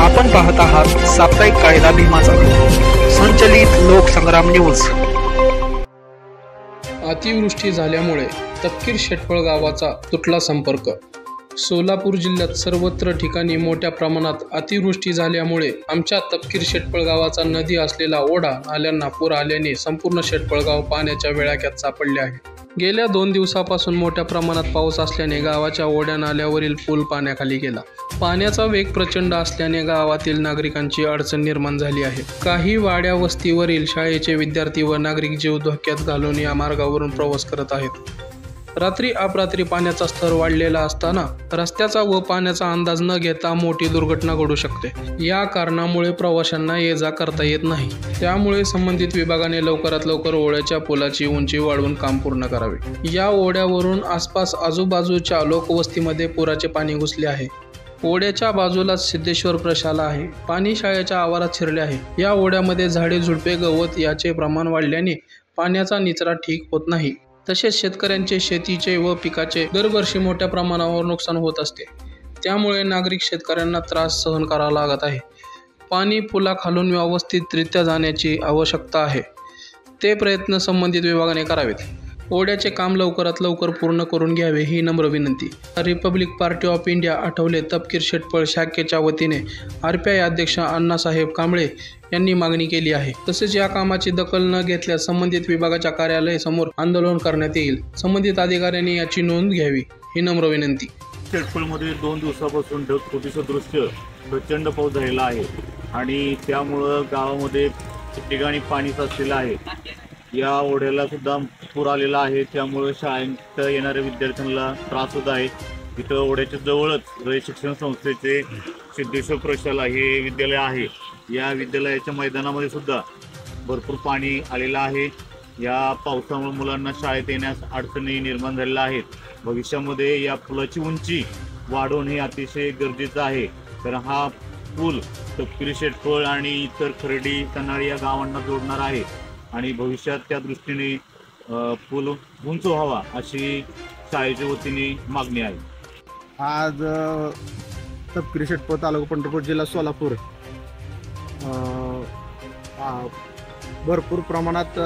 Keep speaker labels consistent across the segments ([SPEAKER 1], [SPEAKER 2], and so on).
[SPEAKER 1] आपण पाहत आहात साप्ताहिक कायदा भीमाचा संचलित लोकसंग्राम न्यूज।
[SPEAKER 2] अतिवृष्टी झाल्यामुळे तपकीर शेटफळ गावाचा तुटला संपर्क। सोलापूर जिल्ह्यात सर्वत्र ठिकाणी मोठ्या प्रमाणात अतिवृष्टी झाल्यामुळे आमच्या तपकीर शेटफळ गावाचा नदी असलेला ओढा नाल्यांना पूर आल्याने संपूर्ण शेटफळ गाव पाण्याच्या वेळाक्यात सापडले आहे। गेल्या 2 दिवसापासून मोठ्या प्रमाणात पाऊस असल्याने गावाच्या ओढ्या नाल्यावरील पूल पाण्याखाली गेला। पाण्याचा वेग प्रचंड असल्याने गावातील नागरिकांची अडचण निर्माण झाली आहे। काही वाड्या वस्तीवरील शाळेचे विद्यार्थी व नागरिक जीव धोक्यात घालून या मार्गावरून प्रवास करत आहेत। रात्री अपरात्री पाण्याचा स्तर वाढलेला असताना रस्त्याचा व पाण्याचा अंदाज न घेता मोठी दुर्घटना घडू शकते। या कारणामुळे प्रवाशांना ये-जा करता येत नाही। त्यामुळे संबंधित विभागाने लवकरात लवकर ओढ्याच्या पुलाची उंची वाढवून काम पूर्ण करावे। या ओढ्यावरून आसपास आजूबाजूच्या लोकवस्तीमध्ये पुराचे पाणी घुसले आहे। ओढ्याच्या बाजूलाच सिद्धेश्वर प्रशाला आहे। पाणी शाळेच्या आवारात शिरले आहे। या ओढ्यामध्ये झाडे झुडपे गवत याचे प्रमाण वाढल्याने पाण्याचा निचरा ठीक होत नाही। तसेच शेतकऱ्यांचे शेतीचे व पिकाचे दरवर्षी मोठ्या प्रमाणावर नुकसान होत असते। त्यामुळे नागरिक शेतकऱ्यांना त्रास सहन करावा लागत आहे। पाणी पुलाखालून व्यवस्थितरित्या जाण्याची आवश्यकता आहे। ते प्रयत्न संबंधित विभागाने करावेत। ओढ्याचे काम लवकरात लवकर पूर्ण करून घ्यावे ही नम्र विनंती। Republic Party of India Athawale Tapkir Shetphal शाखेच्या वतीने RPI अध्यक्ष अण्णासाहेब कांबळे यांनी मागणी केली आहे। तसेच या कामाची दखल न घेतल्यास संबंधित विभागाच्या कार्यालयासमोर आंदोलन करण्यात येईल। संबंधित अधिकाऱ्यांनी याची नोंद घ्यावी ही नम्र विनंती।
[SPEAKER 3] शेटफळमध्ये 2 दिवसापासून ढगफुटीसदृश्य प्रचंड पाऊस झालेला आहे आणि त्यामुळं गावामध्ये ठिकाणी पाणी साचलेलं आहे। या ओढ्याला सुद्धा पूर आलेला आहे। त्यामुळे शाळेत येणाऱ्या विद्यार्थ्यांना त्रास होत आहे। इथं ओढ्याच्या जवळच रयत शिक्षण संस्थेचे सिद्धेश्वर प्रशाला हे विद्यालय आहे। या विद्यालयाच्या मैदानामध्ये सुद्धा भरपूर पाणी आलेलं आहे। या पावसामुळे मुलांना शाळेत येण्यास अडचणी निर्माण झालेल्या आहेत। भविष्यामध्ये या पुलाची उंची वाढवणे हे अतिशय गरजेचं आहे। तर हा पूल तपकीर शेटफळ आणि इतर खर्डी कन्हाळी या गावांना जोडणार आहे आणि भविष्यात त्या दृष्टीने पूल उंच व्हावा अशी शाळेच्या वतीने मागणी आहे।
[SPEAKER 4] आज तपकीर शेटफळ तालुका पंढरपूर जिल्हा सोलापूर भरपूर प्रमाणात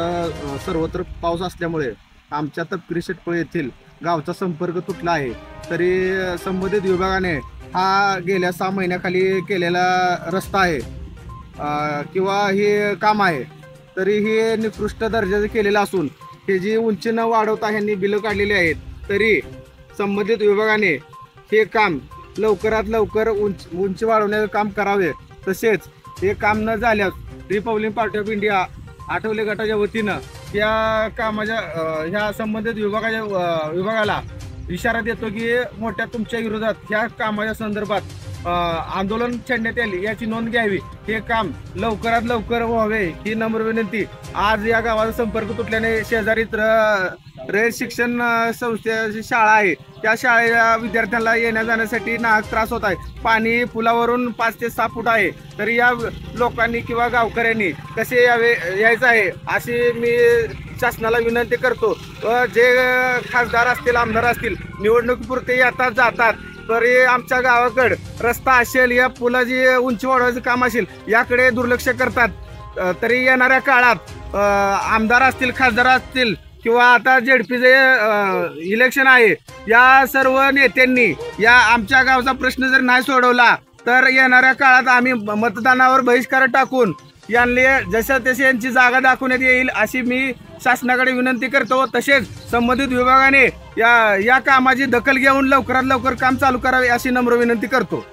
[SPEAKER 4] सर्वत्र पाऊस असल्यामुळे आमच्या तपकीर शेटफळ येथील गावचा संपर्क तुटला आहे। तरी संबंधित विभागाने हा गेल्या 6 महिन्याखाली केलेला रस्ता आहे किंवा हे काम आहे, तरी हे निकृष्ट दर्जाचे केलेलं असून हे जी उंची न वाढवता ह्यांनी बिलं काढलेली आहेत। तरी संबंधित विभागाने हे काम लवकरात लवकर उंची वाढवण्याचं काम करावे। तसेच हे काम न झाल्यास Republic Party of India Athawale गटाच्या वतीनं या कामाच्या ह्या संबंधित विभागाला इशारा देतो की मोठ्या तुमच्या विरोधात ह्या कामाच्या संदर्भात आंदोलन छेडण्यात येईल याची नोंद घ्यावी। हे काम लवकरात लवकर व्हावे ही नम्र विनंती। आज या गावाचा संपर्क तुटल्याने शेजारीच रयत शिक्षण संस्थेची शाळा आहे, त्या शाळेच्या विद्यार्थ्यांना येण्या जाण्यासाठी नाहक त्रास होत आहे। पाणी पुलावरून 5 ते 6 फूट आहे। तरी या लोकांनी किंवा गावकऱ्यांनी कसे यायचं आहे अशी मी शासनाला विनंती करतो। व जे खासदार असतील आमदार असतील निवडणुकीपुरते येतात जातात, तरी आमच्या गावाकडे रस्ता असेल या पुलाची उंची वाढवायचं काम असेल याकडे दुर्लक्ष करतात। तरी येणाऱ्या काळात आमदार असतील खासदार असतील किंवा आता ZPचे इलेक्शन आहे, या सर्व नेत्यांनी या आमच्या गावचा प्रश्न जर नाही सोडवला तर येणाऱ्या काळात आम्ही मतदानावर बहिष्कार टाकून यांनी जसं तसे यांची जागा दाखवण्यात येईल अशी मी शासनाकडे विनंती करतो। तसेच संबंधित विभागाने या कामाची दखल घेऊन लवकरात लवकर काम चालू करावे अशी नम्र विनंती करतो।